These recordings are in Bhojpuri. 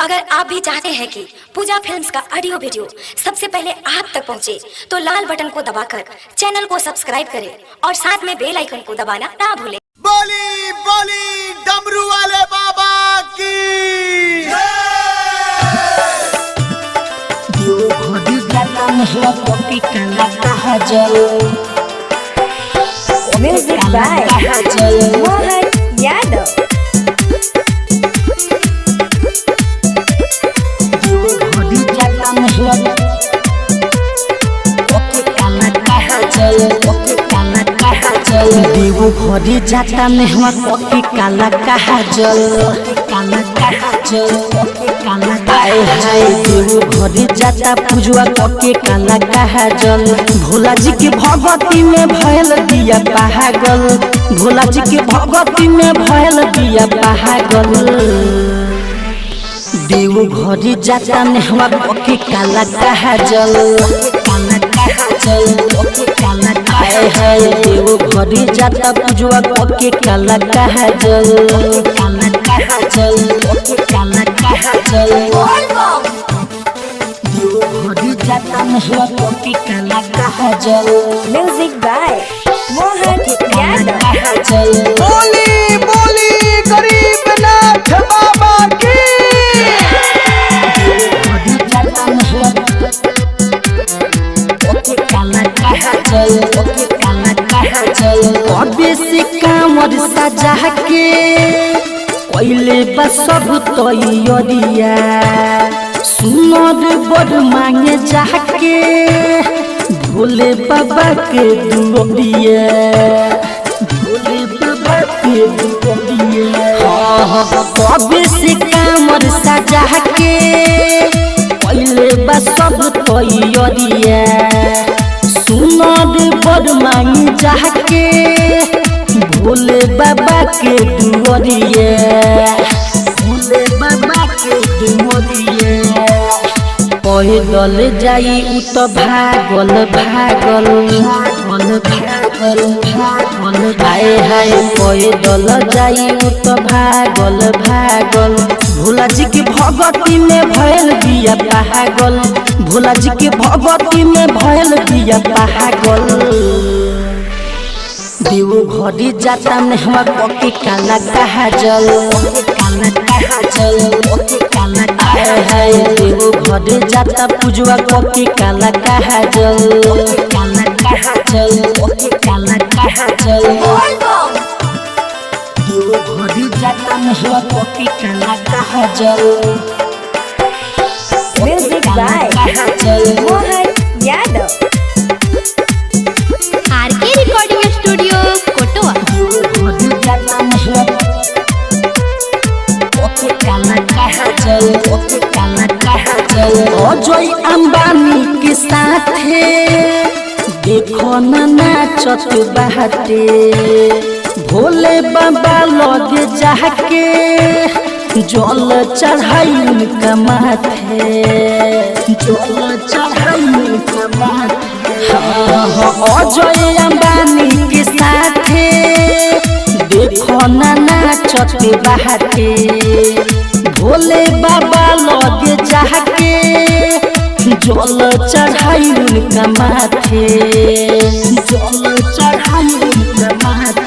अगर आप भी चाहते हैं कि पूजा फिल्म्स का ऑडियो वीडियो सबसे पहले आप तक पहुंचे, तो लाल बटन को दबाकर चैनल को सब्सक्राइब करें और साथ में बेल आइकन को दबाना ना भूलें। बोली बोली डमरू वाले बाबा की म्यूजिक बाय मोहन यादव। देवो भरी जाता नेहवा कोकी काला कहा जल काला कहा जल काला आए हाय देवो भरी जाता पूजवा कोकी काला कहा जल। भोला जी के भगवती में भयल दिया पागल, भोला जी के भगवती में भयल दिया पागल। देवो भरी जाता नेहवा कोकी काला कहा जल काला कहा जल काला आए हाय देवो भरी जाता पूजवा कोकी काला कहा जल काला कहा जल काला कहा जल। देवो भरी जाता नेहवा कोकी काला कहा जल। Music by Mohan Yadav. कहा जल बोली बोली गरीबनाथ बाबा की अबे से कांवर सजा के कोइले बा सब तैयारिया, सुनर बड़ मांगे जाके भोले बाबा के दुआरिया, भोले बाबा के दुआरिया। अबे से कांवर सजा के कोइले बा सब तैयारिया, सुनर बड़ मांगी जाके भोले बाबा के दुआरिया, भोले बाबा के दुआरिया। पैदल जाई उ तो भागल भागल भागल भागल भागल आए हाय पैदल जाई उ तो भागल भागल। भोला जी के भगवती में भयल दिया पागल, भोला जी के भगवती में भयल दिया पागल। देवो भरी जाता नेहवा कोकी काला कहा जल काला कहा जल काला आए हाय देवो भरी जाता पूजवा कोकी काला कहा जल काला कहा जल काला कहा जल। देवो भरी जाता नेहवा कोकी काला कहा जल। Music by Mohan Yadav. RK recording studio Kotwa. Ajay Ambani के साथे देखो ना नाचत बाटे, भोले बाबा लगे जाके जल चढ़ाई उनका माथे, जल चढ़ाई उनका माथे। अजय अंबानी के साथे देखो ना नाचत बाटे, भोले बाबा लगे जाके जल चढ़ाई उनका माथे, जल चढ़ाई उनका माथे।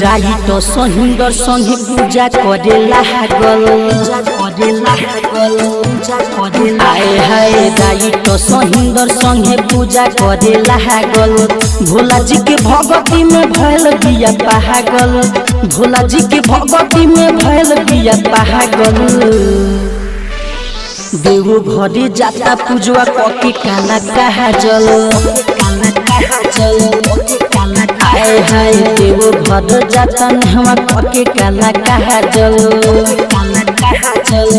राही तो सुंदर संगे पूजा करे लागल, करे लागल आए हाय राही तो सुंदर संगे पूजा करे लागल। भोला जी के भगवती में भयल दिया पागल, भोला जी के भगवती में भयल दिया पागल। देवो भरी जाता पूजवा कोकी काला कहा जल काला कहा जल काला आए हाय देवो भरी जाता नेहवा कोकी काला कहा जल काला कहा जल